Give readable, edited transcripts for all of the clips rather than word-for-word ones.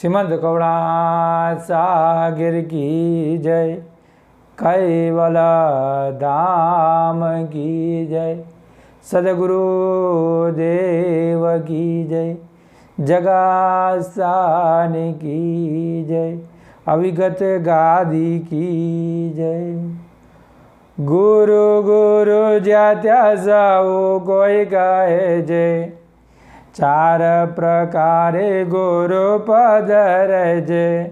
श्रीमंत कौड़ा सागर की जय, कैवल धाम की जय, सदगुरु देव की जय, जगास्थान की जय, अविगत गादी की जय। गुरु गुरु ज्ञात्या सौ कोई कहे जय, चार प्रकारे गुरु पद रहे।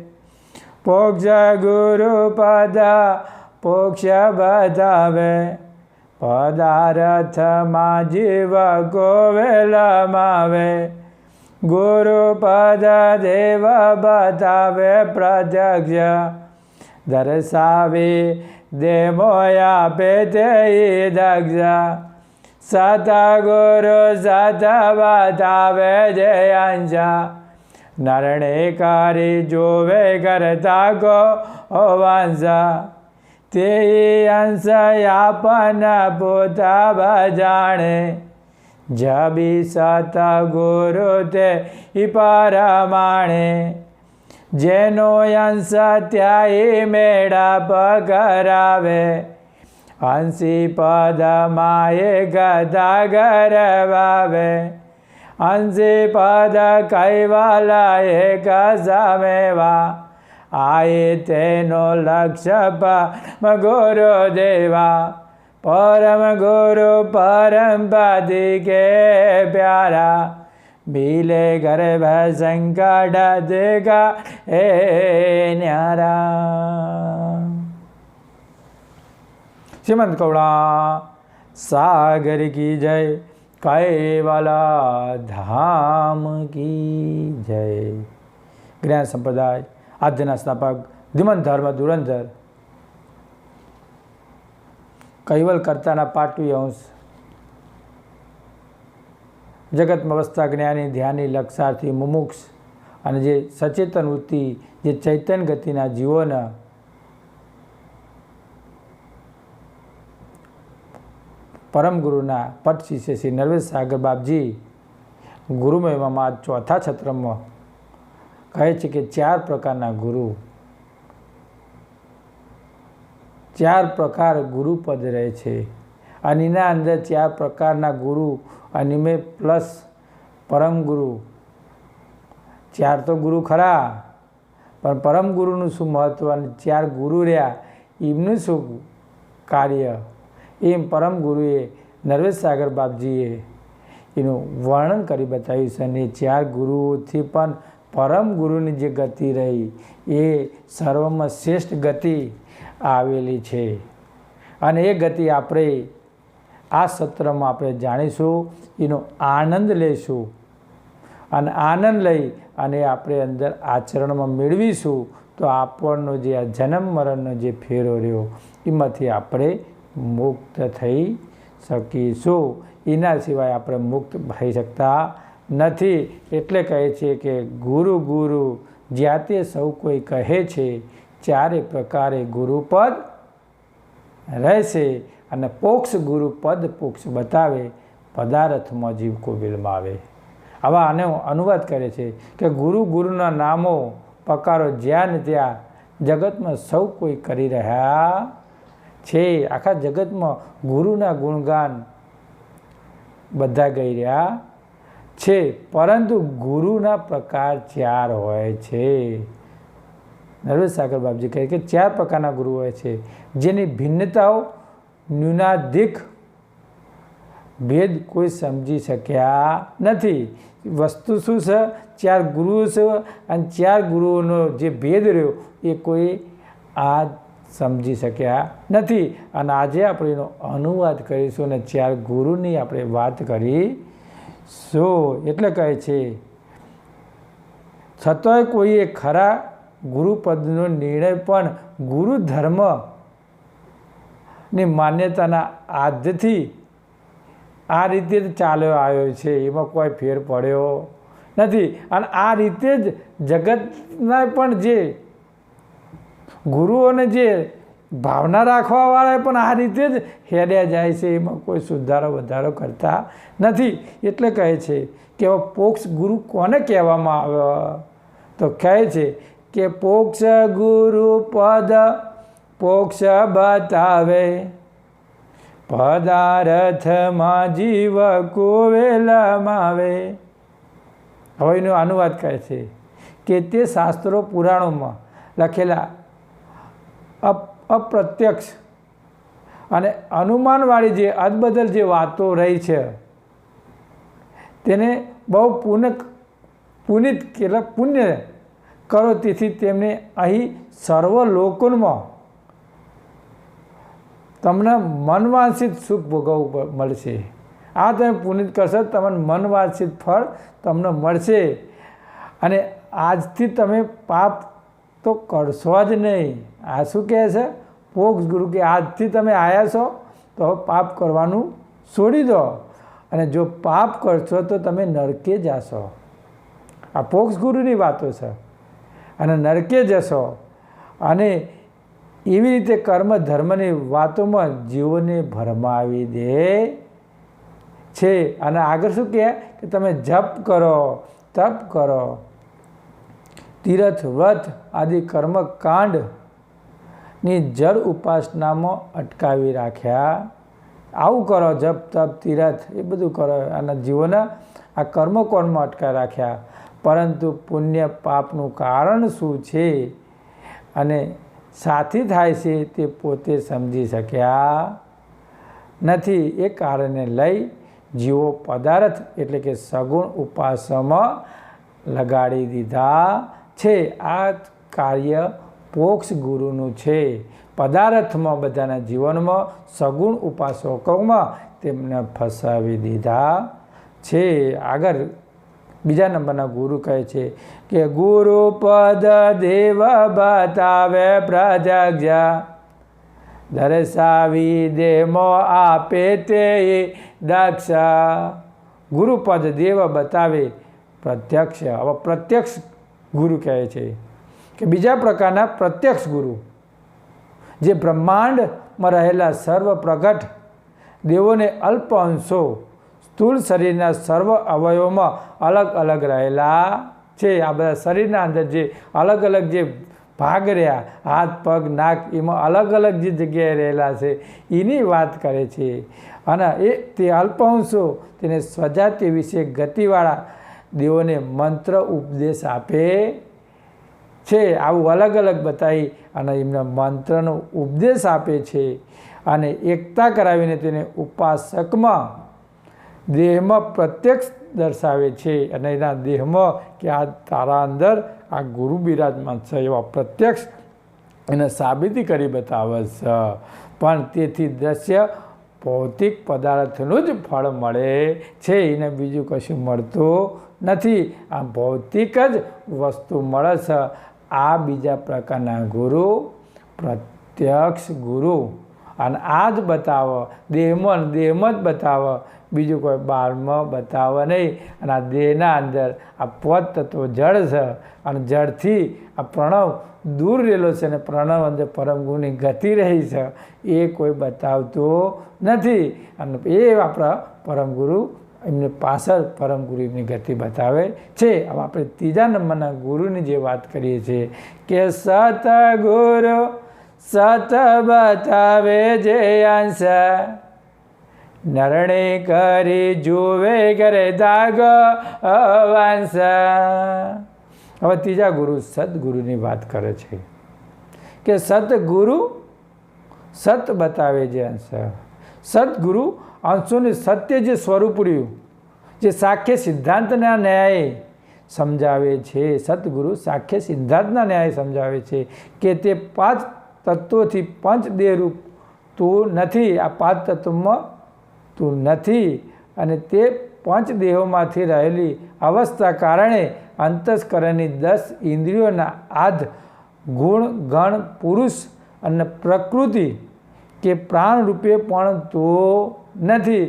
मोक्ष गुरु पद मोक्ष बतावे, पदार्थ मा जीव को वेलमावे। गुरु पद देव बतावे प्रत्यक्ष, दर्शावे दे मोया पे ते दक्ष। सतगुरु सत बतावे जय अंशा, नरणे कारी जोवे करता को वंशा। ते अंश यापन पोता बजाणे, जबी सतगुरु ते परमाणे। जेनो अंश त्याई मेड़ा पकरावे, अंशी पद माये गदा गरवावे। अंशी पद कैवल एक समेवा, आये तेनो लक्ष्य परम गुरु देवा। परम गुरु परम पति के प्यारा, मिले गर्भ संकट देगा ए न्यारा। श्रीमंत कौड़ा सागर की जय, कैवल धाम की जय। ज्ञान संप्रदाय आद्यना स्थापक धीमंत धर्म धुरंधर कैवल कर्ताना पाटवी अंश, जगत में वसता ज्ञानी ध्यानी लक्षार्थी मुमुक्ष अने जे सचेतन वृत्ति जे चैतन्य गतिना जीवोना परम गुरुना पट शिष्य श्री नर्वेद सागर बापजी गुरु महिमा आज चौथा छत्र में कहे छे कि 4 प्रकारना गुरु, 4 प्रकार गुरु पद रहे छे। अने एना अंदर 4 प्रकारना गुरु अने में प्लस परम गुरु। 4 तो गुरु खरा, पण परम गुरुनु शुं महत्व अने 4 गुरु रह्या एमनुं शुं कार्य, एम परम गुरुए नर्वेद सागर बापजीए एનું વર્ણન કરી બતાવ્યું છે। અને 4 ગુરુઓથી પણ પરમ ગુરુની જે ગતિ રહી એ સર્વમાં શ્રેષ્ઠ ગતિ આવેલી છે। અને એ ગતિ આપણે આ સત્રમાં આપણે જાણીશું, એનો આનંદ લઈશું અને આનંદ લઈ અને આપણે અંદર આચરણમાં મેળવીશું તો આપણનો જે આ જન્મ મરણનો જે ફેરો રહ્યો એમાંથી આપણે મુક્ત થઈ શકીશું। એના સિવાય આપણે મુક્ત થઈ શકતા નથી। એટલે કહે છે કે ગુરુ ગુરુ જ્યાતે સૌ કોઈ કહે છે, 4 પ્રકારે ગુરુપદ રહેશે। અને પોક્ષ ગુરુપદ પોક્ષ બતાવે, પદાર્થમાં જીવ को વિલમાવે। આવા આને અનુવાદ કરે છે કે ગુરુ ગુરુના નામો પકારો જ્યાં ત્યાં જગતમાં સૌ કોઈ કરી રહ્યા છે। આખા જગતમાં ગુરુના ગુણગાન બધા ગઈ રહ્યા છે, પરંતુ ગુરુના પ્રકાર 4 હોય છે। નર્વેદ સાગર બાપજી કહે કે 4 પ્રકારના ગુરુ હોય છે, જેની ભિન્નતાઓ ન્યૂનાધિક ભેદ કોઈ સમજી શક્યા નથી। વસ્તુ શું છે? 4 ગુરુઓ છે અને 4 ગુરુઓનો જે ભેદ રહ્યો એ કોઈ આ સમજી શક્યા નથી। અને આજે આપણે એનો અનુવાદ કરીશું અને 4 ગુરુની આપણે વાત કરીશું। એટલે કહે છે છતાંય કોઈએ ખરા ગુરુપદનો નિર્ણય પણ ગુરુ ધર્મની માન્યતાના આદથી આ રીતે જ ચાલ્યો આવ્યો છે, એમાં કોઈ ફેર પડ્યો નથી। અને આ રીતે જ જગતના પણ જે ગુરુઓને જે ભાવના રાખવાવાળા પણ આ રીતે જ હેડ્યા જાય છે, એમાં કોઈ સુધારો વધારો કરતા નથી। એટલે કહે છે કે પોક્ષ ગુરુ કોને કહેવામાં આવે તો કહે છે કે પોક્ષ ગુરુ પદ પોક્ષ બતાવે, પદાર્થમાં જીવ કોવેલમાવે. હવે એનો અનુવાદ કહે છે કે તે શાસ્ત્રો પુરાણોમાં લખેલા અપ્રત્યક્ષ અને અનુમાનવાળી જે અદબદલ જે વાતો રહી છે તેને બહુ પુનિત કેટલા પુણ્ય કરો, તેથી તેમને અહીં સર્વ લોકોમાં તમને મનવાંછિત સુખ ભોગવવું મળશે. આ તમે પુનિત કરશો તમને મનવાંછિત ફળ તમને મળશે. અને આજથી તમે પાપ તો કરશો જ નહીં. આ શું કહે છે પોક્ષ ગુરુ કે આજથી તમે આવ્યા છો તો પાપ કરવાનું છોડી દો, અને જો પાપ કરશો તો તમે નરકે જશો. આ પોક્ષ ગુરુની વાતો છે. અને નરકે જશો. અને એવી રીતે કર્મ ધર્મની વાતોમાં જીવોને ભરમાવી દે છે. અને આગળ શું કહે કે તમે જપ કરો, તપ કરો, તીર્થ વ્રત આદિ કર્મકાંડની જળ ઉપાસનામાં અટકાવી રાખ્યા. આવું કરો, જપ તપ તીર્થ એ બધું કરો, અને જીવોના આ કર્મકોણમાં અટકાવી રાખ્યા. પરંતુ પુણ્ય પાપનું કારણ શું છે અને સાથી થાય છે તે પોતે સમજી શક્યા નથી. એ કારણે લઈ જીવો પદાર્થ એટલે કે સગુણ ઉપાસમાં લગાડી દીધા છે. આ કાર્ય પોક્ષ ગુરુનું છે. પદાર્થમાં બધાના જીવનમાં સગુણ ઉપાસકોમાં તેમને ફસાવી દીધા છે. આગળ બીજા નંબરના ગુરુ કહે છે કે ગુરુ પદ દેવ બતાવે પ્રજ્ઞા, દર્શાવી દેમો આપે તે દક્ષા. ગુરુપદ દેવ બતાવે પ્રત્યક્ષ. હવે પ્રત્યક્ષ ગુરુ કહે છે કે બીજા પ્રકારના પ્રત્યક્ષ ગુરુ જે બ્રહ્માંડમાં રહેલા સર્વ પ્રગટ દેવોને અલ્પ અંશો સ્થૂળ શરીરના સર્વ અવયવોમાં અલગ અલગ રહેલા છે. આ બધા શરીરના અંદર જે અલગ અલગ જે ભાગ રહ્યા, હાથ પગ નાક, એમાં અલગ અલગ જે જગ્યાએ રહેલા છે એની વાત કરે છે. અને તે અલ્પાંશો તેને સ્વજાતિ વિશે ગતિવાળા દેવોને મંત્ર ઉપદેશ આપે છે. આવું અલગ અલગ બતાવી અને એમના મંત્રનો ઉપદેશ આપે છે. અને એકતા કરાવીને તેને ઉપાસકમાં દેહમાં પ્રત્યક્ષ દર્શાવે છે. અને એના દેહમાં કે આ તારા અંદર આ ગુરુ બિરાજમાન છે એવા પ્રત્યક્ષ એને સાબિતી કરી બતાવે છે. પણ તેથી દ્રશ્ય ભૌતિક પદાર્થનું જ ફળ મળે છે, એને બીજું કશું મળતું નથી. આ ભૌતિક જ વસ્તુ મળે છે. આ બીજા પ્રકારના ગુરુ પ્રત્યક્ષ ગુરુ. અને આ જ બતાવો, દેહમાં જ બતાવો, બીજું કોઈ બહારમાં બતાવે નહીં. અને આ દેહના અંદર આ પોત તત્વો જળ છે, અને જળથી આ પ્રણવ દૂર રહેલો છે, અને પ્રણવ અંદર પરમગુરુની ગતિ રહી છે એ કોઈ બતાવતું નથી. અને એ આપણા પરમગુરુ એમને પાછળ પરમગુરુ એમની ગતિ બતાવે છે. હવે આપણે ત્રીજા નંબરના ગુરુની જે વાત કરીએ છીએ કે સતગુરુ સત બતાવે જે અંશ, નરણે કરી જુએ કરે દાગ વંશ. હવે ત્રીજા ગુરુ સદગુરુની વાત કરે છે કે સતગુરુ સત બતાવે જે અંશ. સદગુરુ અંશોને સત્ય જે સ્વરૂપ રહ્યું, જે સાખ્ય સિદ્ધાંતના ન્યાય સમજાવે છે. સદગુરુ સાખ્ય સિદ્ધાંતના ન્યાય સમજાવે છે કે તે પાંચ તત્વોથી પંચ દેહરૂપ તું નથી. આ પાંચ તત્વોમાં તું નથી. અને તે પંચ દેહોમાંથી રહેલી અવસ્થા કારણે અંતસ્કરણની 10 ઇન્દ્રિયોના આધ ગુણ ગણ પુરુષ અને પ્રકૃતિ કે પ્રાણ રૂપે પણ તો નથી.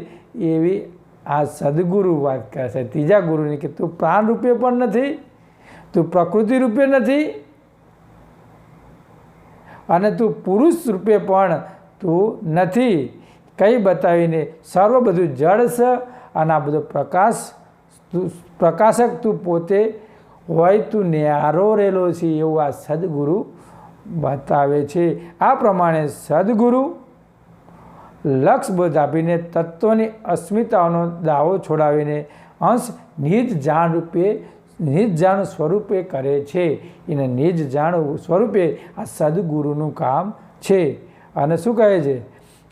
એવી આ સદગુરુ વાત કરે છે ત્રીજા ગુરુની કે તું પ્રાણ રૂપે પણ નથી, તું પ્રકૃતિ રૂપે નથી, અને તું પુરુષ રૂપે પણ તું નથી. કઈ બતાવીને સર્વ બધું જળ છે, અને આ બધો પ્રકાશક તું પોતે હોય તું ન્યારો રહેલો છે એવું આ સદગુરુ બતાવે છે. આ પ્રમાણે સદગુરુ લક્ષબોધ આપીને તત્વની અસ્મિતાઓનો દાવો છોડાવીને અંશ નિજ જાણ રૂપે નિજ જાણ સ્વરૂપે કરે છે. એને નિજ જાણ સ્વરૂપે આ સદગુરુનું કામ છે. અને શું કહે છે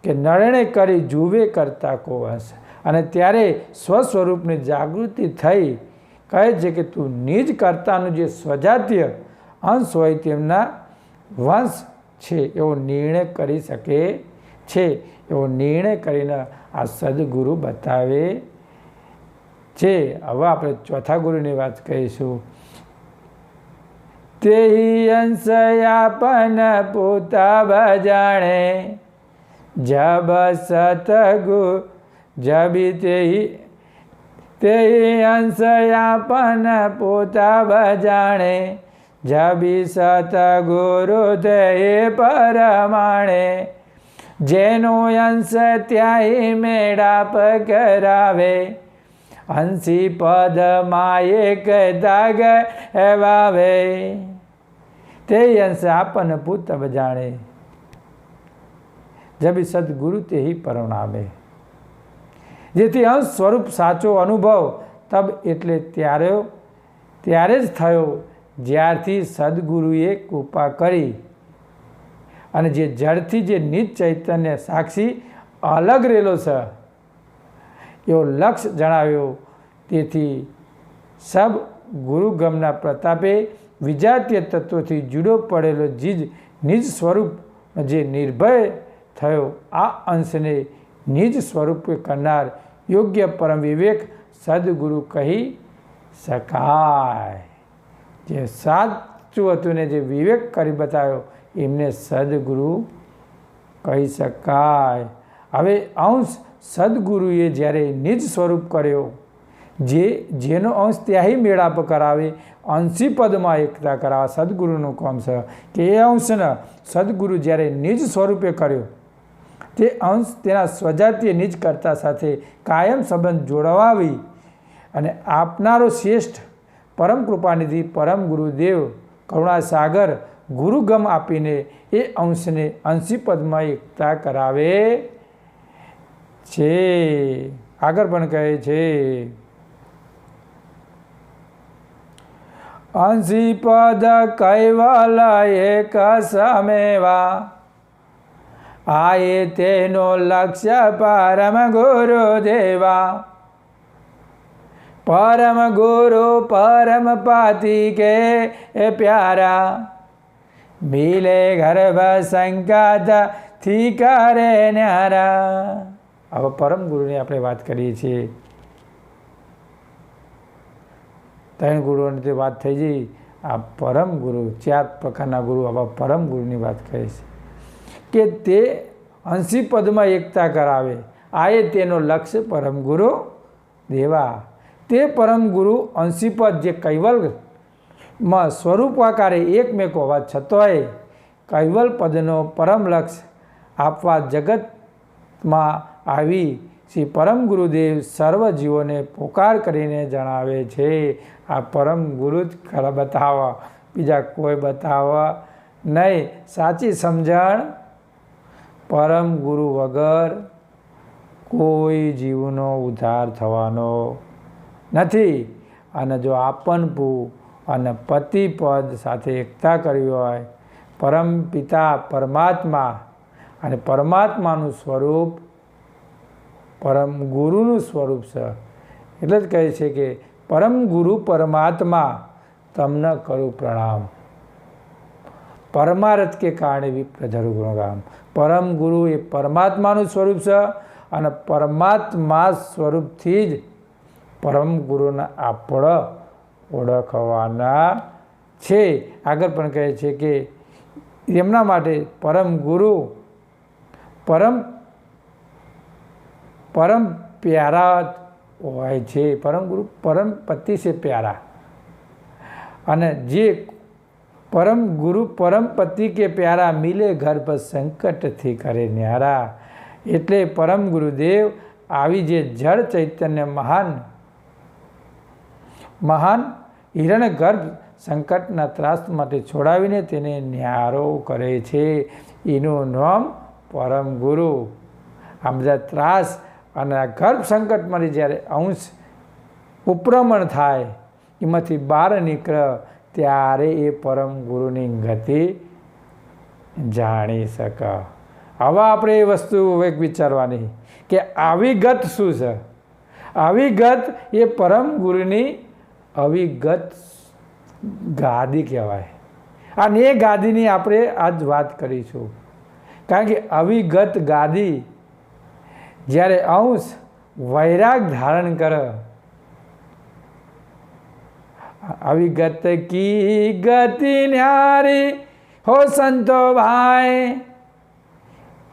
કે નરણે કરી જુએ કરતા કો અંશ. અને ત્યારે સ્વસ્વરૂપની જાગૃતિ થઈ કહે છે કે તું નિજ કર્તાનું જે સ્વજાતીય અંશ હોય તેમના વંશ છે એવો નિર્ણય કરી શકે છે. એવો નિર્ણય કરીને આ સદગુરુ બતાવે છે. હવે આપણે ચોથા ગુરુની વાત કહીશું. તેહી અંશયાપન પોતા બજાણે જબ સતગુ જબી તેહી અંશયાપન પોતા બજાણે જબી સતગુરુ તે પરમાણે. જેનો અંશ ત્યાંય મેળાપ કરાવે અંશી પદમાં એક દાગ વાવે. તે અંશ આપન પૂત જાણે જબી સદગુરુ તે પરણાવે. જેથી અંશ સ્વરૂપ સાચો અનુભવ તબ એટલે ત્યારે જ થયો જ્યારથી સદગુરુએ કૃપા કરી અને જે જળથી જે નિજ ચૈતન્ય સાક્ષી અલગ રહેલો છે એવો લક્ષ જણાવ્યો. તેથી સબ ગુરુગમના પ્રતાપે વિજાતીય તત્વોથી જુદો પડેલો નિજ સ્વરૂપ જે નિર્ભય થયો આ અંશને નિજ સ્વરૂપે કરનાર યોગ્ય પરમ વિવેક સદગુરુ કહી શકાય. જે સાચું હતું ને જે વિવેક કરી બતાવ્યો એમને સદગુરુ કહી શકાય. હવે અંશ સદગુરુએ જ્યારે નિજ સ્વરૂપ કર્યો જેનો અંશ ત્યાંય મેળાપ કરાવે અંશી પદમાં એકતા કરાવે સદગુરુનું કામ છે કે એ અંશને સદગુરુ જ્યારે નિજ સ્વરૂપે કર્યો તે અંશ તેના સ્વજાતીય નિજ કર્તા સાથે કાયમ સંબંધ જોડવાવી અને આપનારો શ્રેષ્ઠ પરમ કૃપાનિધિ પરમ ગુરુદેવ કરુણાસાગર ગુરુગમ આપીને એ અંશને અંશી પદમાં એકતા કરાવે છે. આગળ પણ કહે છે અંશી પદ કૈવલ એક સમેવા આયે તેનો લક્ષ્ય પરમ ગુરુદેવા. પરમ ગુરુ પરમ પાતિ કે પ્યારા મિલે ગર્ભ સંકાત થી કરે ન્યારા. હવે પરમ ગુરુની આપણે વાત કરીએ છીએ. ત્રણ ગુરુઓની તે વાત થઈ ગઈ. આ પરમ ગુરુ 4 પ્રકારના ગુરુ આવા પરમ ગુરુની વાત કહે છે કે તે અંશી પદમાં એકતા કરાવે. આ એ તેનો લક્ષ્ય પરમ ગુરુ દેવા. તે પરમ ગુરુ અંશી પદ જે કૈવલમાં સ્વરૂપાકારે એકમેક હોવા છતાંય કૈવલ પદનો પરમ લક્ષ્ય આપવા જગતમાં આવી શ્રી પરમ ગુરુદેવ સર્વ જીવોને પોકાર કરીને જણાવે છે. આ પરમ ગુરુ જ ખરા બતાવવા, બીજા કોઈ બતાવવા નહીં. સાચી સમજણ પરમ ગુરુ વગર કોઈ જીવનો ઉદ્ધાર થવાનો નથી. અને જો આપનપું અને પતિ પદ સાથે એકતા કરવી હોય પરમ પિતા પરમાત્મા અને પરમાત્માનું સ્વરૂપ પરમ ગુરુનું સ્વરૂપ છે. એટલે જ કહે છે કે પરમ ગુરુ પરમાત્મા તમને કરું પ્રણામ. પરમારથ કે કારણે વિપ્ર ધરું ગુણગામ. પરમ ગુરુ એ પરમાત્માનું સ્વરૂપ છે અને પરમાત્મા સ્વરૂપથી જ પરમ ગુરુને આપણે ઓળખવાના છે. આગળ પણ કહે છે કે એમના માટે પરમ ગુરુ પરમ પ્યારા હોય છે. પરમ ગુરુ પરમ પતિ છે પ્યારા. અને જે પરમ ગુરુ પરમ પતિ કે પ્યારા મિલે ઘર પર સંકટથી કરે ન્યારા. એટલે પરમ ગુરુદેવ આવી જે જળ ચૈતન્ય મહાન હિરણ્યગર્ભ સંકટના ત્રાસમાંથી છોડાવીને તેને ન્યારો કરે છે. એનું નામ પરમ ગુરુ. આ બધા ત્રાસ અને આ ગર્ભ સંકટમાંથી જ્યારે અંશ ઉપરમણ થાય, એમાંથી બહાર નીકળે, ત્યારે એ પરમ ગુરુની ગતિ જાણી શકે. હવે આપણે એ વસ્તુ એક વિચારવાની કે આવી ગત શું છે? આવી ગત એ પરમ ગુરુની અવિગત ગાદી કહેવાય. અને એ ગાદીની આપણે આજ વાત કરીશું. કારણ કે અવિગત ગાદી જ્યારે અંશ વૈરાગ ધારણ કરે, અવિગત કી ગતિ ન્યારી હો સંતો ભાઈ,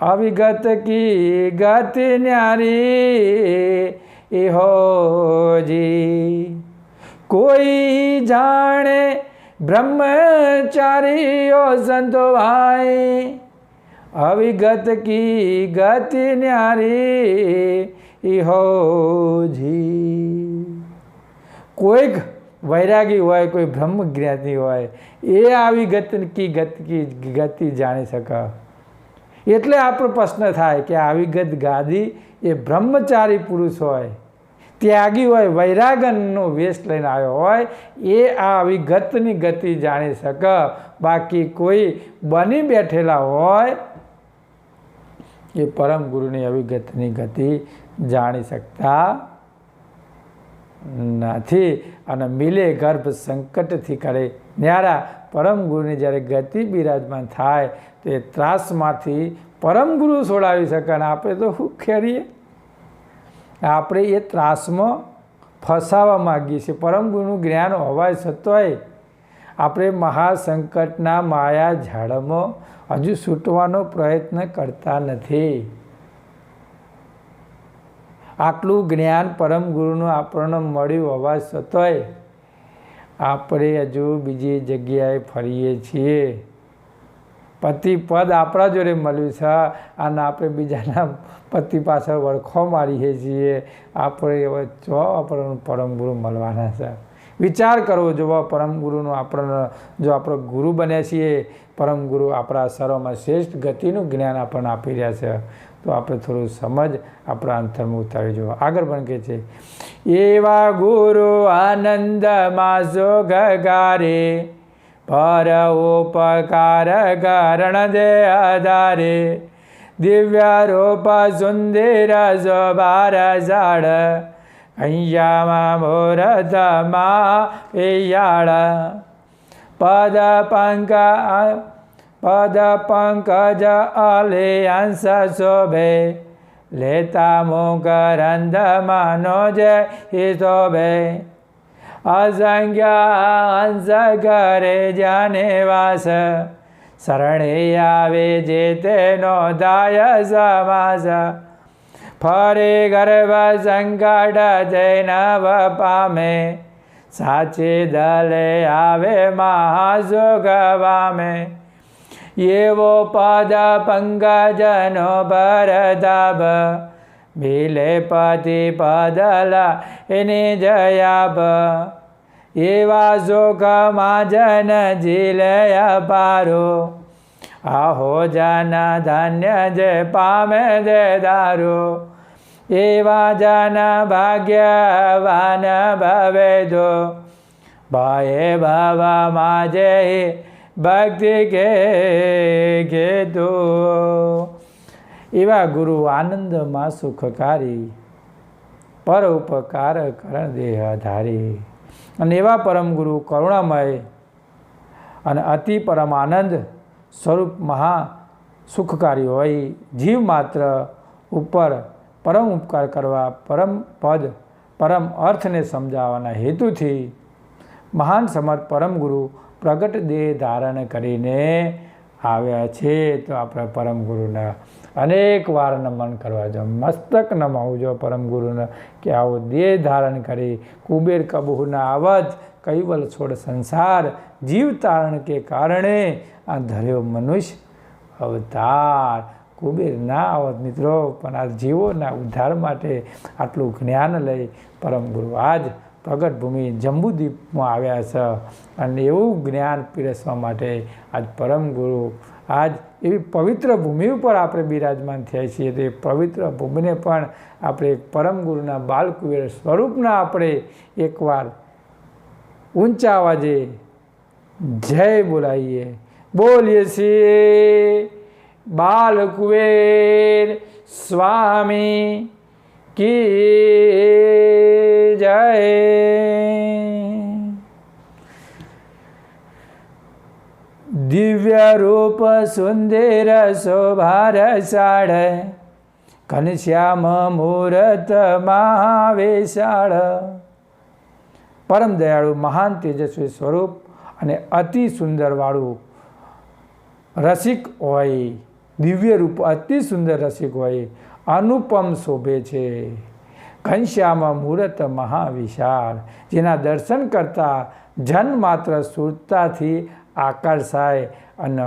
અવિગત કી ગતિ ન્યારી એ હોજી. કોઈ જાણે બ્રહ્મચારી ઓ સંતો ભાઈ, અવિગત કી ગતિ ન્યારી એ હોજી. કોઈક વૈરાગી હોય, કોઈ બ્રહ્મ જ્ઞાની હોય, એ આવી ગતિ જાણી શકે. એટલે આપણો પ્રશ્ન થાય કે આવી ગાદી એ બ્રહ્મચારી પુરુષ હોય, ત્યાગી હોય, વૈરાગનનો વેશ લઈને આવ્યો હોય, એ આ અવિગતની ગતિ જાણી શકે. બાકી કોઈ બની બેઠેલા હોય એ પરમ ગુરુની અવિગતની ગતિ જાણી શકતા નથી. અને મિલે ગર્ભ સંકટથી કરે ન્યારા પરમ ગુરુની જ્યારે ગતિ બિરાજમાન થાય તો એ ત્રાસમાંથી પરમ ગુરુ છોડાવી શકે. અને આપણે તો શું ખેરીએ, આપણે એ ત્રાસમાં ફસાવા માગીએ છીએ. પરમ ગુરુનું જ્ઞાન હોવા છતાંય આપણે મહાસંકટના માયા ઝાડમાં હજુ છૂટવાનો પ્રયત્ન કરતા નથી. આટલું જ્ઞાન પરમ ગુરુનું આપણને મળ્યું હોવા છતાંય આપણે હજુ બીજી જગ્યાએ ફરીએ છીએ. પતિ પદ આપણા જોડે મળ્યું છે અને આપણે બીજાના પતિ પાછળ વળખો મારીએ છીએ. આપણે હવે જો આપણને પરમ ગુરુ મળવાના છે. વિચાર કરવો જોવો પરમ ગુરુનું આપણને જો આપણે ગુરુ બન્યા છીએ, પરમ ગુરુ આપણા સર્વમાં શ્રેષ્ઠ ગતિનું જ્ઞાન આપણને આપી રહ્યા છે, તો આપણે થોડું સમજ આપણા અંતરમાં ઉતારી જુઓ. આગળ પણ કહે છે, એવા ગુરુ આનંદમાં જોગ ગારે, પર ઉપકાર કરણ દે આધારે, દિવ્ય રૂપ સુંદર જોબાર ઝાડ, અહીંયામાં મુહૂર્તમાં યાળ, પદ પંકજ અલિયાંશ શોભે, લેતા મુકરંદ માનો જય શોભે, અસંખ્ય અંશ કરે જાને વાસ, શરણે આવે જે તેનો દાય સમાસ, ફરે ગર્ભ સંકટ જૈનવ પામે, સાચે દલે આવે મહાસુખ પામે, એવો પદ પંકજનો ભરતાભ, મિલે પતિ પદલા એની જયાબ, એવા સુખમાં જન જીલય પારો, આહો જન ધન્ય જે પામે દે દારો, એવા જન ભાગ્યવાન ભવે દો, ભય ભવમાં જે ભક્તિ કે ઘેતો. એવા ગુરુ આનંદમાં સુખકારી, પર ઉપકાર કરણ દેહ ધારી. અને એવા પરમ ગુરુ કરુણામય અને અતિ પરમ આનંદ સ્વરૂપ મહા સુખકારી હોય, જીવ માત્ર ઉપર પરમ ઉપકાર કરવા, પરમ પદ પરમ અર્થને સમજાવવાના હેતુથી મહાન સમર્થ પરમ ગુરુ પ્રગટ દેહ ધારણ કરીને આવ્યા છે. તો આપણે પરમ ગુરુના અનેક વાર નમન કરવા જો, મસ્તક નમાવું જો પરમ ગુરુને કે આવો દેહ ધારણ કરી કુબેર કબૂહના આવત કૈવલ છોડ સંસાર, જીવ તારણ કે કારણે આ ધર્યો મનુષ્ય અવતાર. કુબેર ના આવત મિત્રો, પણ આ જીવોના ઉદ્ધાર માટે આટલું જ્ઞાન લઈ પરમ ગુરુ આજ પ્રગટ ભૂમિ જંબુદ્વીપમાં આવ્યા છે અને એવું જ્ઞાન પીરસવા માટે આજ પરમ ગુરુ આજ એવી પવિત્ર ભૂમિ ઉપર આપણે બિરાજમાન થયા છીએ. તો એ પવિત્ર ભૂમિને પણ આપણે પરમ ગુરુના બાલકુબેર સ્વરૂપના આપણે એકવાર ઊંચા અવાજે જય બોલાવીએ. બોલીએ છીએ બાલકુબેર સ્વામી કી જય. દિવ્ય રૂપ સુંદર શોભારસાળ ઘનશ્યામ મૂરત મહાવેશાળ. પરમ દયાળુ મહાન તેજસ્વી સ્વરૂપ અને અતિ સુંદરવાળું રસિક હોય, દિવ્ય રૂપ અતિ સુંદર રસિક હોય, અનુપમ શોભે છે. ઘનશ્યામ મૂરત મહાવિશાળ, જેના દર્શન કરતાં જન માત્ર સુરતાથી આકર્ષાય અને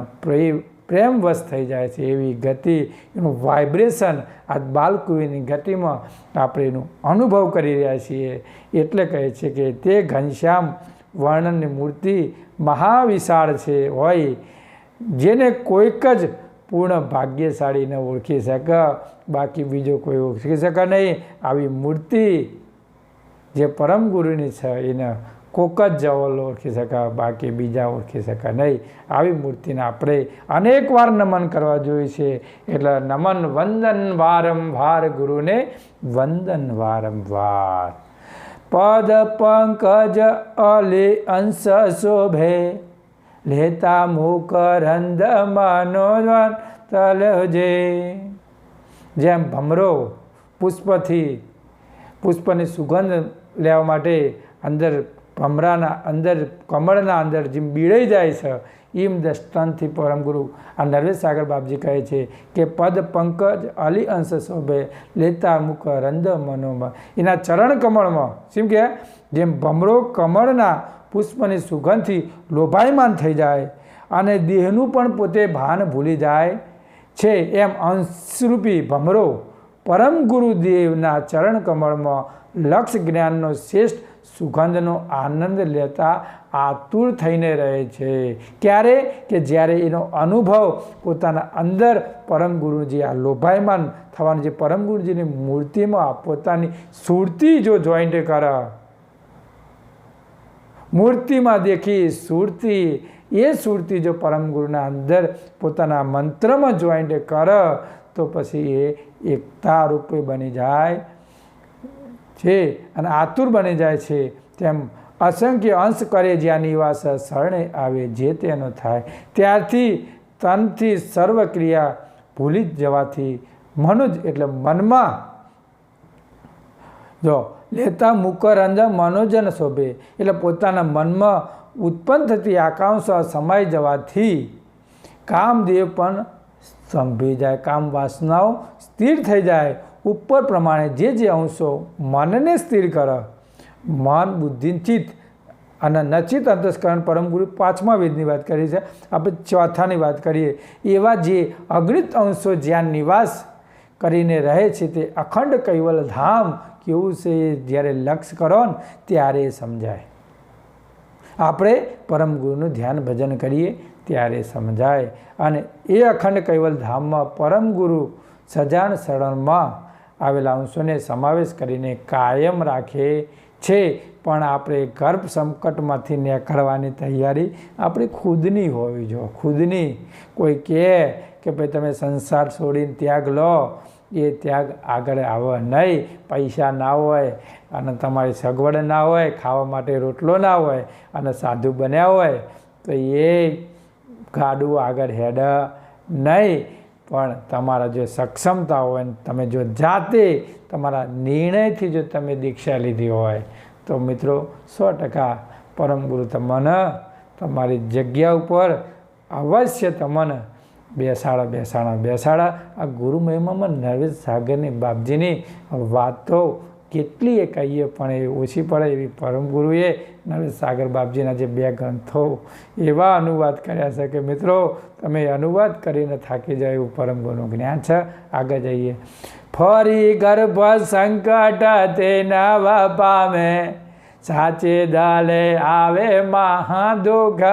પ્રેમવશ થઈ જાય છે. એવી ગતિ, એનું વાઇબ્રેશન આ બાલકુબેરની ગતિમાં આપણે એનું અનુભવ કરી રહ્યા છીએ. એટલે કહે છે કે તે ઘનશ્યામ વર્ણનની મૂર્તિ મહાવિશાળ છે હોય, જેને કોઈક જ પૂર્ણ ભાગ્યશાળી ન ઓળખી શકે, બાકી બીજો કોઈ ઓળખી શકે નહીં. આવી મૂર્તિ જે પરમ ગુરુની છે એને કોક જ જવલ ઓળખી શકે, બાકી બીજા ઓળખી શકે નહીં. આવી મૂર્તિને આપણે અનેક વાર નમન કરવા જોઈએ છે. એટલે નમન વંદન વારંવાર, ગુરુને વંદન વારંવાર. પદ પંકજ અલે અંશ શોભે લેતા મુકરંદ મનોજન તલજે. જેમ ભમરો પુષ્પની સુગંધ લેવા માટે અંદર ભમરાના અંદર કમળના અંદર જેમ બીડાઈ જાય છે, એમ દૃષ્ટાંતથી પરમગુરુ આ નરવેશ સાગર બાપજી કહે છે કે પદ પંકજ અલી અંશ શોભે લેતા મુખ રંદ મનોમાં. એના ચરણ કમળમાં શું કે જેમ ભમરો કમળના પુષ્પની સુગંધથી લોભાયમાન થઈ જાય અને દેહનું પણ પોતે ભાન ભૂલી જાય છે, એમ અંશરૂપી ભમરો પરમ ગુરુદેવના ચરણ કમળમાં લક્ષ જ્ઞાનનો શ્રેષ્ઠ સુગંધનો આનંદ લેતા આતુર થઈને રહે છે. ક્યારે કે જ્યારે એનો અનુભવ પોતાના અંદર પરમ ગુરુજી આ લોભાયમાન થવાનું જે પરમ ગુરુજીની મૂર્તિમાં પોતાની સુરતી જો જોઈન્ટ કરે, મૂર્તિમાં દેખી સુરતી, એ સુરતી જો પરમ ગુરુના અંદર પોતાના મંત્રમાં જોઈન્ટ કરે તો પછી એ એકતા રૂપે બની જાય છે અને આતુર બની જાય છે. તેમ અસંખ્ય અંશ કરે જ્યાં નિવાસ શરણે આવે જે તેનો થાય. ત્યારથી તનથી સર્વ ક્રિયા ભૂલી જવાથી મનુજ એટલે મનમાં જો લેતા મુકરંદ મનોજન શોભે એટલે પોતાના મનમાં ઉત્પન્ન થતી આકાંક્ષા સમાઈ જવાથી કામદેવ પણ સંભી જાય, કામ વાસનાઓ સ્થિર થઈ જાય. ઉપર પ્રમાણે જે અંશો મનને સ્થિર કરે, મન બુદ્ધિ ચિત્ત અને નચિત અંતસ્કરણ પરમગુરુ 5મા વેદની વાત કરી છે, આપણે 4થાની વાત કરીએ. એવા જે અગણિત અંશો જ્યાં નિવાસ કરીને રહે છે તે અખંડ કૈવલ ધામ કેવું છે જ્યારે લક્ષ કરો ને ત્યારે સમજાય. આપણે પરમ ગુરુનું ધ્યાન ભજન કરીએ ત્યારે સમજાય. અને એ અખંડ કૈવલ ધામમાં પરમ ગુરુ સજાણ શરણમાં આવેલા અંશોને સમાવેશ કરીને કાયમ રાખે છે. પણ આપણે ગર્ભ સંકટમાંથી નીકળવાની તૈયારી આપણી ખુદની હોવી જોઈએ. ખુદની. કોઈ કહે કે ભાઈ તમે સંસાર છોડીને ત્યાગ લો, એ ત્યાગ આગળ આવે નહીં. પૈસા ના હોય અને તમારી સગવડ ના હોય, ખાવા માટે રોટલો ના હોય અને સાધુ બન્યા હોય તો એ ગાડું આગળ હેડ નહીં. પણ તમારા જો સક્ષમતા હોય ને તમે જો જાતે તમારા નિર્ણયથી જો તમે દીક્ષા લીધી હોય તો મિત્રો 100% પરમ ગુરુ તમને તમારી જગ્યા ઉપર અવશ્ય તમને બેસાડા. આ ગુરુ મહિમામાં નરવેશ સાગરની બાપજીની વાતો કેટલી કહીએ પણ એ ઓછી પડે એવી પરમ ગુરુએ નરવેશ સાગર બાપજીના જે 2 ગ્રંથો એવા અનુવાદ કર્યા છે કે મિત્રો તમે અનુવાદ કરીને થાકી જાય એવું પરમ ગુરુનું જ્ઞાન છે. આગળ જઈએ. ફરી ગર્ભ સંકટ તે નવ પામે સાચે દલે આવે મહાદુઃખ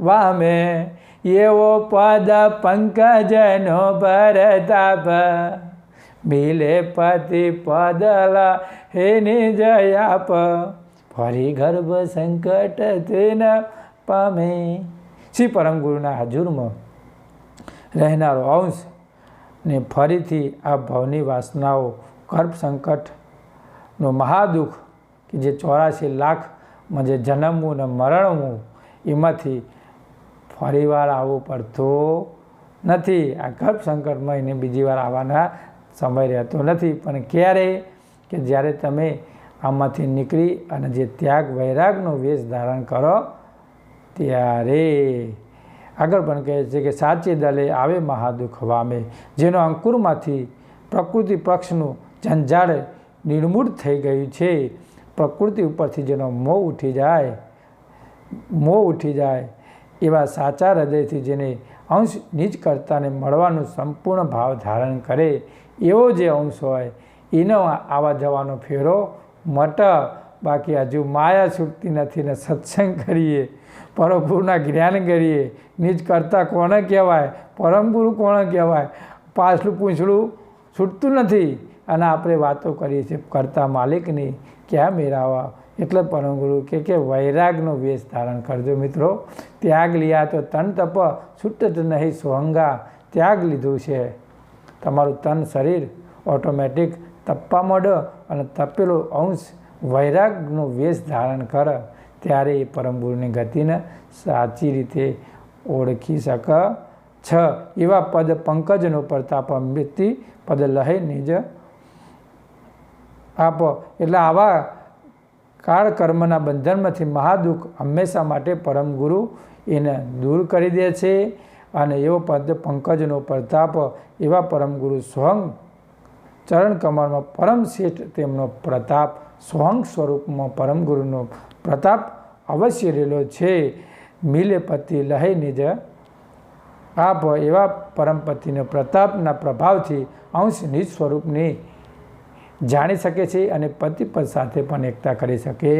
વામે, એવો પદ પંકજનો પરતાપ, મિલે પતિ પદ હે નિજ આપ, ફરી ગર્ભ સંકટ તે ન પામે. શ્રી પરમ ગુરુના હજુરમાં રહેનારો અંશ ને ફરીથી આ ભવની વાસનાઓ, ગર્ભ સંકટનો મહાદુઃખ કે જે 84 લાખમાં જે જન્મવું ને મરણવું, એમાંથી ફરીવાર આવવું પડતું નથી. આ ગર્ભ સંકટમાં એને બીજી વાર આવવાના સમય રહેતો નથી. પણ ક્યારે? કે જ્યારે તમે આમાંથી નીકળી અને જે ત્યાગ વૈરાગનો વેશ ધારણ કરો ત્યારે. આગળ પણ કહે છે કે સાચે દલે આવે મહાદુઃખ વામે, જેનો અંકુરમાંથી પ્રકૃતિ પક્ષનું ઝંઝાળ નિર્મૂળ થઈ ગયું છે, પ્રકૃતિ ઉપરથી જેનો મોહ ઉઠી જાય એવા સાચા હૃદયથી જેને અંશ નીચ કરતાને મળવાનું સંપૂર્ણ ભાવ ધારણ કરે, એવો જે અંશ હોય એનો આવા જવાનો ફેરો મટ. બાકી હજુ માયા છૂટતી નથી ને સત્સંગ કરીએ, પરમગુરુના જ્ઞાન કરીએ. નીચ કરતા કોને કહેવાય? પરમગુરુ કોને કહેવાય? પાછલું પૂંછડું છૂટતું નથી અને આપણે વાતો કરીએ છીએ કરતા માલિકની ક્યાં મેળવવા. એટલે પરમગુરુ કે વૈરાગનો વેશ ધારણ કરજો મિત્રો. ત્યાગ લીયા તો તન તપ છૂટત નહીં સોહંગા. ત્યાગ લીધું છે, તમારું તન શરીર ઓટોમેટિક તપવા માંડો અને તપેલો અંશ વૈરાગનો વેશ ધારણ કર, ત્યારે એ પરમગુરુની ગતિને સાચી રીતે ઓળખી શકે છે. એવા પદ પંકજનો પ્રતાપ અમૃતિ પદ લહે નિજ આપ. એટલે આવા કાળ કર્મના બંધનમાંથી મહાદુઃખ હંમેશા માટે પરમગુરુ એને દૂર કરી દે છે. અને એવો પદ પંકજનો પ્રતાપ, એવા પરમગુરુ સ્વયં ચરણ કમળમાં પરમ શ્રેષ્ઠ તેમનો પ્રતાપ, સ્વયં સ્વરૂપમાં પરમગુરુનો પ્રતાપ અવશ્ય રહેલો છે. મિલે પતિ લહે નિજ આપ, એવા પરમપતિના પ્રતાપના પ્રભાવથી અંશ નિજ સ્વરૂપની જાણી શકે છે અને પતિપદ સાથે પણ એકતા કરી શકે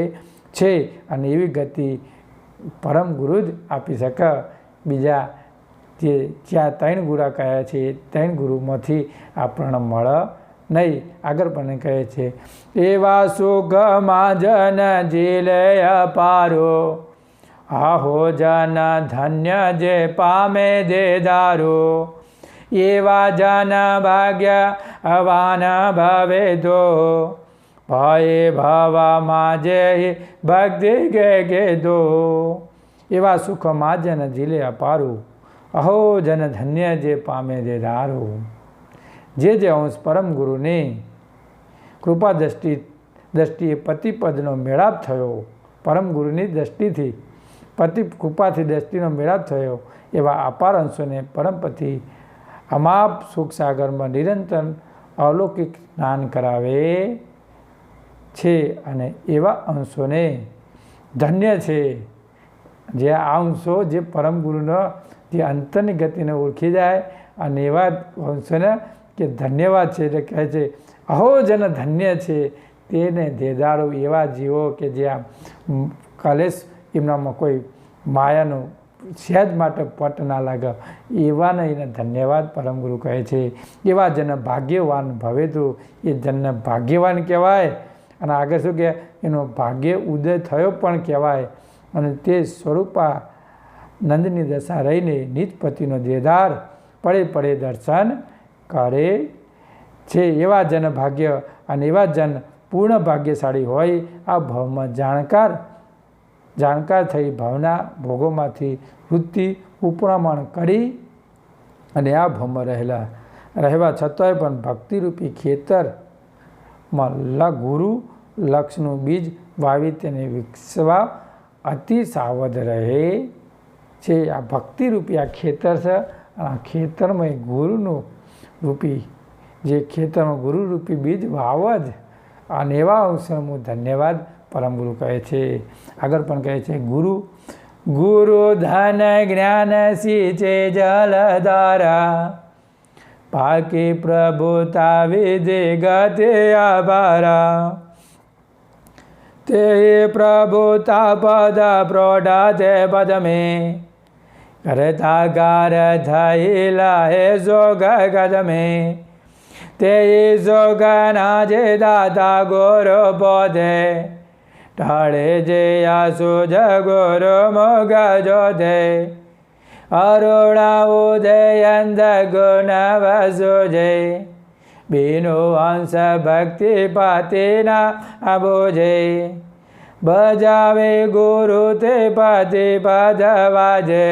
છે. અને એવી ગતિ પરમ ગુરુ જ આપી શકે. બીજા જે જ્યાં 3 ગુરા કહ્યા છે એ 3 ગુરુમાંથી આપણને મળે નહીં. આગળ પણ કહે છે એવા સુખમાં જન જીલે અપારો, આહો જન ધન્ય જે પામે દેદારો, એવા જન ભાગ્યવાન ભવે તો, ભય ભવામાં જે ભક્તિ ગે દો. એવા સુખમાં જન જીલે અપારું, અહો જન ધન્ય જે પામે દેદારો. જે અંશ પરમ ગુરુની કૃપા દ્રષ્ટિએ પતિપદનો મેળાપ થયો, પરમ ગુરુની દ્રષ્ટિથી પતિ કૃપાથી દ્રષ્ટિનો મેળાપ થયો, એવા અપાર અંશોને પરમપતિ અમાપ સુખસાગરમાં નિરંતર અલૌકિક સ્નાન કરાવે છે. અને એવા અંશોને ધન્ય છે. જે આ અંશો જે પરમ ગુરુનો જે અંતરની ગતિને ઓળખી જાય અને એવા અંશોને કે ધન્યવાદ છે. એટલે કહે છે અહો જન ધન્ય છે તેને દેદારો. એવા જીવો કે જે આ કલેશ એમનામાં કોઈ માયાનું સહેજ માટે પટ ના લાગે, એવાને એને ધન્યવાદ પરમગુરુ કહે છે. એવા જન ભાગ્યવાન ભવે તો, એ જનને ભાગ્યવાન કહેવાય. અને આગળ શું કહે? એનો ભાગ્ય ઉદય થયો પણ કહેવાય. અને તે સ્વરૂપા નંદની દશા રહીને નિજપતિનો દેદાર પડે દર્શન કરે છે. એવા જન ભાગ્ય અને એવા જન પૂર્ણ ભાગ્યશાળી હોય. આ ભાવમાં જાણકાર થઈ ભાવના ભોગોમાંથી વૃત્તિ ઉપરામણ કરી અને આ ભાવમાં રહેવા છતાંય પણ ભક્તિરૂપી ખેતરમાં ગુરુ લક્ષનું બીજ વાવી તેને વિકસવા અતિ સાવધ રહે છે. આ ભક્તિરૂપી આ ખેતર છે. આ ખેતરમાં ગુરુનું રૂપી જે ખેતરમાં ગુરુરૂપી બીજ વાવ જ. અને એવા અવસરનું ધન્યવાદ પરમગુરુ કહે છે. આગળ પણ કહે છે ગુરુ ધન જ્ઞાન સિંચે જલધારા, પાકી પ્રભુતા વિધિ ગતે આભારા, તે પ્રભુતા પદ પ્રૌઢ પદ મેં કરતા કાર થયેલા હે જોગ ગદ મેં તે જોગના જે દાતા ગોરો પોધે ટાળે જે આસુજ ગોરો મોગ જોધે અરુણા ઉદય અંધ ગુણ વસુજે બીનો અંશ ભક્તિ પાતિના અબોજે બજાવે ગુરુ તે પતિ પદ વાજે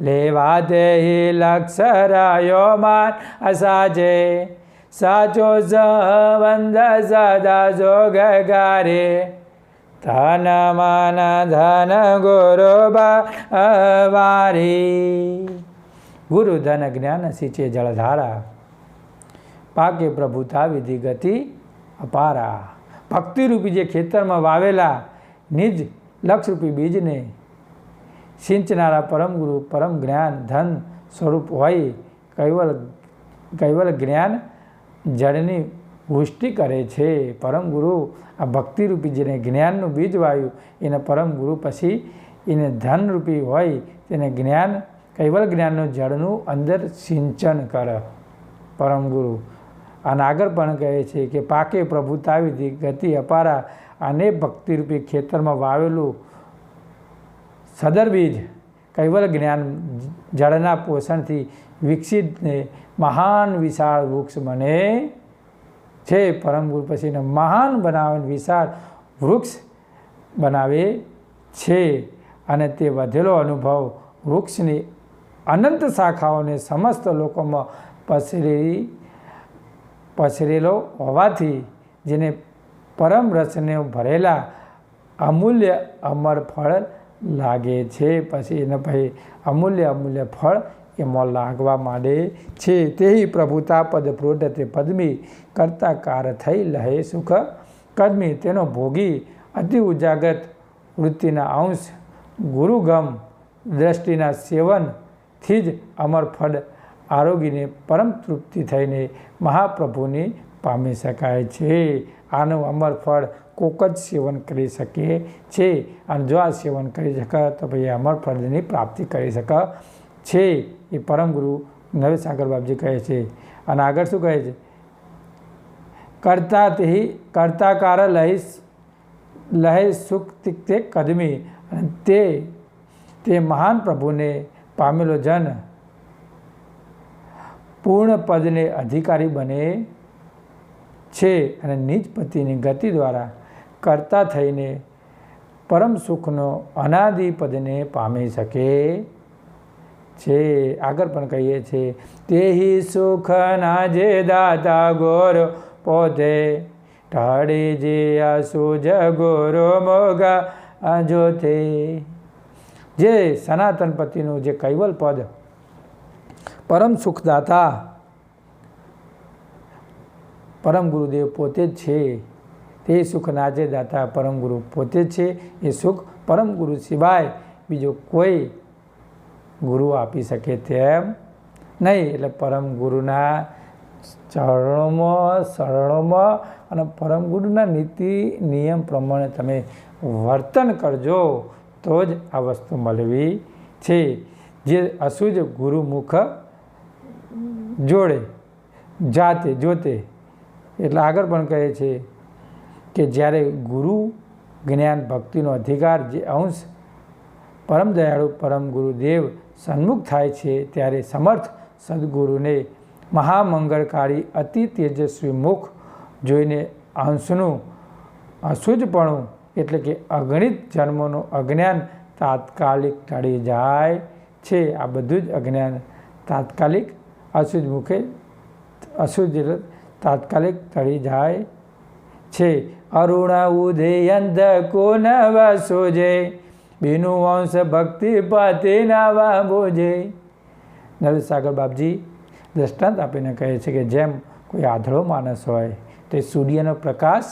લેવા તે લક્ષરાયો માન અસાજે સાચો સંબંધ સદા જોગ ગારે ધન મન ધન ગુરુ વારી ગુરુ ધન જ્ઞાન સિંચે જળધારા પાકે પ્રભુતા વિધિ ગતિ અપારા ભક્તિરૂપી જે ખેતરમાં વાવેલા નિજ લક્ષરૂપી બીજને સિંચનારા પરમ ગુરુ પરમ જ્ઞાન ધન સ્વરૂપ હોય કૈવલ જ્ઞાન જળની વૃષ્ટિ કરે છે. પરમ ગુરુ આ ભક્તિરૂપી જેને જ્ઞાનનું બીજ વાવ્યું એને પરમ ગુરુ પછી એને ધનરૂપી હોય તેને જ્ઞાન કૈવલ જ્ઞાનનું જળનું અંદર સિંચન કરે પરમ ગુરુ. અને આગળ પણ કહે છે કે પાકે પ્રભુતા વિધિ ગતિ અપારા અને ભક્તિરૂપી ખેતરમાં વાવેલું સદર બીજ કૈવલ જ્ઞાન જળના પોષણથી વિકસિતને મહાન વિશાળ વૃક્ષ બને છે. પરમ ગુરુ પછીને મહાન બનાવે વિશાળ વૃક્ષ બનાવે છે અને તે વધેલો અનુભવ વૃક્ષની અનંત શાખાઓને સમસ્ત લોકોમાં પસરેલો હોવાથી જેને પરમ રસને ભરેલા અમૂલ્ય અમર ફળ લાગે છે. પછી એને પછી અમૂલ્ય ફળ એમાં લાગવા માંડે છે. તે પ્રભુતા પદ પ્રોઢતે પદ્મી કરતા કાર થઈ લહે સુખ કદમી તેનો ભોગી અતિ ઉજાગૃત વૃત્તિના અંશ ગુરુગમ દ્રષ્ટિના સેવનથી જ અમર ફળ આરોગીને પરમ તૃપ્તિ થઈને મહાપ્રભુને પામી શકાય છે. આનું અમર ફળ કોક જ સેવન કરી શકે છે અને જો આ સેવન કરી શકે તો ભાઈ અમર ફળની પ્રાપ્તિ કરી શકે છે. એ પરમ ગુરુ નવેસાગર બાપજી કહે છે. અને આગળ શું કહે છે? કરતા કાર લહે સુખ તે કદમી અને તે મહાન પ્રભુને પામેલો જન પૂર્ણ પદને અધિકારી બને છે અને નિજ પતિની ગતિ દ્વારા કરતા થઈને પરમ સુખનો અનાદિ પદને પામી શકે છે. આગળ પણ કહીએ છીએ તેહી સુખના જે દાતા ગોર પોતે ઢાળી જે આસુજ ગોરો મોગા જોતે જે સનાતન પતિનું જે કૈવલ પદ પરમ સુખદાતા પરમ ગુરુદેવ પોતે જ છે. તે સુખના જે દાતા પરમ ગુરુ પોતે જ છે. એ સુખ પરમ ગુરુ સિવાય બીજો કોઈ ગુરુ આપી શકે તેમ નહીં. એટલે પરમ ગુરુના શરણોમાં અને પરમ ગુરુના નીતિ નિયમ પ્રમાણે તમે વર્તન કરજો તો જ આ વસ્તુ મળવી છે. જે અસુજ ગુરુમુખ જોડે જોતે એટલે આગળ પણ કહે છે કે જ્યારે ગુરુ જ્ઞાન ભક્તિનો અધિકાર જે અંશ પરમ દયાળુ પરમ ગુરુદેવ સન્મુખ થાય છે ત્યારે સમર્થ સદગુરુને મહામંગળકારી અતિ તેજસ્વી મુખ જોઈને અંશનું અસુજપણું એટલે કે અગણિત જન્મોનું અજ્ઞાન તાત્કાલિક ટળી જાય છે. આ બધું જ અજ્ઞાન તાત્કાલિક અસુજ મુખે અસુજ તાત્કાલિક ટળી જાય છે. અરુણા ઉદય અંધ કોન વસોજે બીનું વંશ ભક્તિ પતિ નાવા બોજે. નરેશસાગર બાપજી દ્રષ્ટાંત આપીને કહે છે કે જેમ કોઈ આંધળો માણસ હોય તે સૂર્યનો પ્રકાશ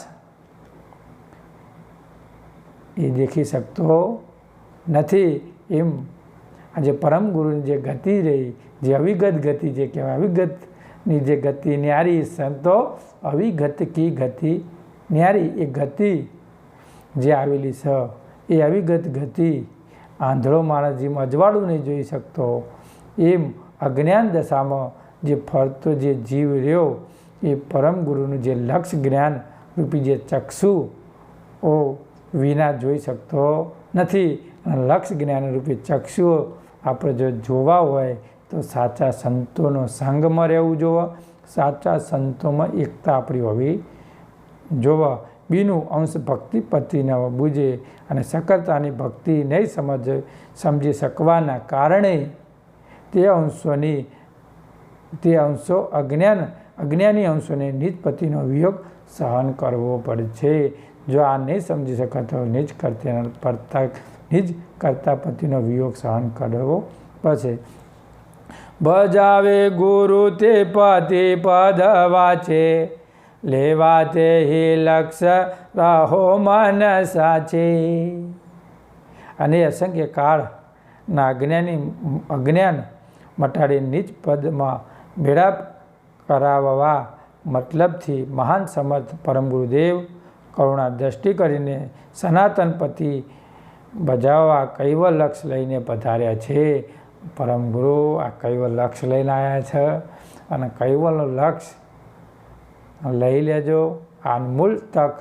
એ દેખી શકતો નથી, એમ આજે પરમ ગુરુની જે ગતિ રહી, જે અવિગત ગતિ જે કહેવાય, અવિગતની જે ગતિ ન્યારી સંતો અવિગત કી ગતિ ન્યારી, એ ગતિ જે આવેલી છે એ અવિગત ગતિ આંધળો માણસ જેમ અજવાળું નહીં જોઈ શકતો એમ અજ્ઞાન દશામાં જે ફરતો જે જીવ રહ્યો એ પરમ ગુરુનું જે લક્ષ જ્ઞાન રૂપી જે ચક્ષુ ઓ વિના જોઈ શકતો નથી. લક્ષ જ્ઞાન રૂપી ચક્ષુઓ આપણે જો જોવા હોય તો સાચા સંતોનો સંગમાં રહેવું જોવે, સાચા સંતોમાં એકતા આપણી હોવી જોવે. બીનું અંશ ભક્તિ પતિ ન બુજે અને સકળતાની ભક્તિ નહીં સમજી શકવાના કારણે તે અંશો અજ્ઞાની અંશોને નિજ પતિનો વિયોગ સહન કરવો પડે છે. જો આ નહીં સમજી શકાતો નિજ કરતા પતિનો વિયોગ સહન કરવો પડશે. બજાવે ગુરુ તે પતિ પદ વાચે લેવા તે હિ લક્ષ રહો મન સાચે. અને અસંખ્ય કાળના અજ્ઞાન મટાડી નિજ પદમાં મેળાપ કરાવવા મતલબથી મહાન સમર્થ પરમ ગુરુદેવ કરુણા દ્રષ્ટિ કરીને સનાતન પતિ બજાવવા કૈવલ લક્ષ લઈને પધાર્યા છે. પરમ ગુરુ આ કૈવલ લક્ષ લઈને આવ્યા છે અને કૈવલનું લક્ષ લઈ લેજો. અનમોલ તક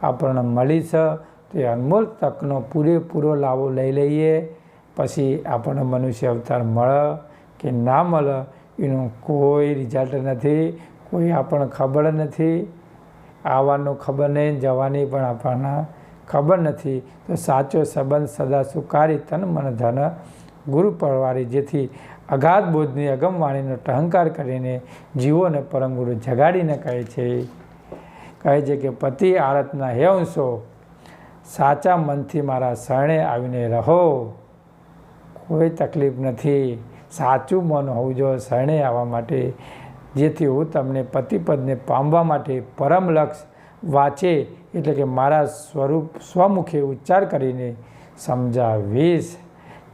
આપણને મળી છે તો એ અનમોલ તકનો પૂરેપૂરો લાભો લઈ લઈએ. પછી આપણને મનુષ્ય અવતાર મળે કે ના મળે એનું કોઈ રિઝલ્ટ નથી, કોઈ આપણને ખબર નથી. આવવાનું ખબર નહીં, જવાની પણ આપણને ખબર નથી. તો સાચો સંબંધ સદા સુકારી તન મન ધન ગુરુ પરવારી, જેથી અગાધ બોધની અગમવાણીનો ટહંકાર કરીને જીવોને પરમ ગુરુ જગાડીને કહે છે કે પતિ આરતના હે અંશો સાચા મનથી મારા શરણે આવીને રહો. કોઈ તકલીફ નથી, સાચું મન હોવું જોઈએ શરણે આવવા માટે, જેથી હું તમને પતિપદને પામવા માટે પરમ લક્ષ વાંચે એટલે કે મારા સ્વરૂપ સ્વમુખે ઉચ્ચાર કરીને સમજાવીશ.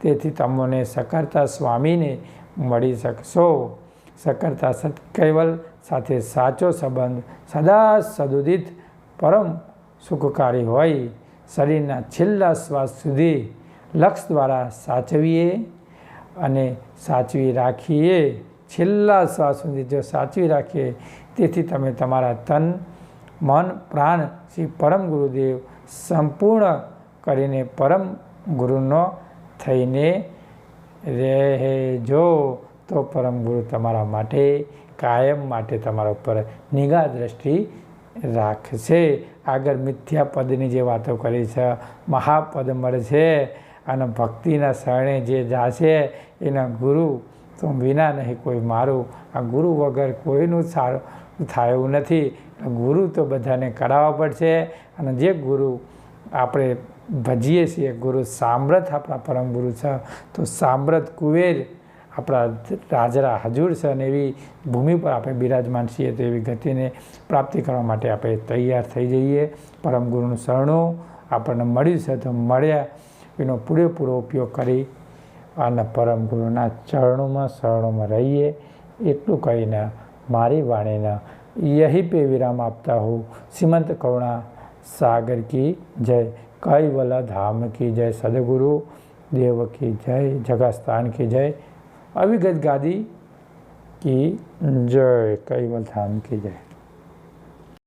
તેથી તમને સકર્તા સ્વામીને મળી શકશો. સકર્તા સત્કૈવલ સાથે સાચો સંબંધ સદા સદુદિત પરમ સુખકારી હોય. શરીરના છેલ્લા શ્વાસ સુધી લક્ષ દ્વારા સાચવીએ અને સાચવી રાખીએ. છેલ્લા શ્વાસ સુધી જો સાચવી રાખીએ, તેથી તમે તમારા તન મન પ્રાણ શ્રી પરમ ગુરુદેવ સંપૂર્ણ કરીને પરમ ગુરુનો થઈને રહેજો. તો પરમ ગુરુ તમારા માટે કાયમ માટે તમારા ઉપર નિગાહ દ્રષ્ટિ રાખશે. આગળ મિથ્યા પદની જે વાતો કરી છે, મહાપદ મળશે અને ભક્તિના શરણે જે જાશે એના ગુરુ તો વિના નહીં કોઈ મારું. આ ગુરુ વગર કોઈનું સારું થાય એવું નથી. ગુરુ તો બધાને કરાવવા પડશે. અને જે ગુરુ આપણે ભજીએ છીએ, ગુરુ સામ્રત આપણા પરમ ગુરુ છે, તો સામ્રત કુવેર આપણા રાજરા હજુર છે અને એવી ભૂમિ પર આપણે બિરાજમાન છીએ. તો એવી ગતિને પ્રાપ્તિ કરવા માટે આપણે તૈયાર થઈ જઈએ. પરમ ગુરુનું શરણું આપણને મળ્યું છે તો મળ્યા એનો પૂરેપૂરો ઉપયોગ કરી અને પરમ ગુરુના શરણોમાં રહીએ. એટલું કહીને મારી વાણીને યહી પે વિરામ આપતા હું. શ્રીમંત કરુણા સાગર કી જય, કૈવલ ધામ કી જય, સદગુરુ દેવ की जय, जगह स्थान की जय, अविगत गादी की जय, कैवल धाम की जय.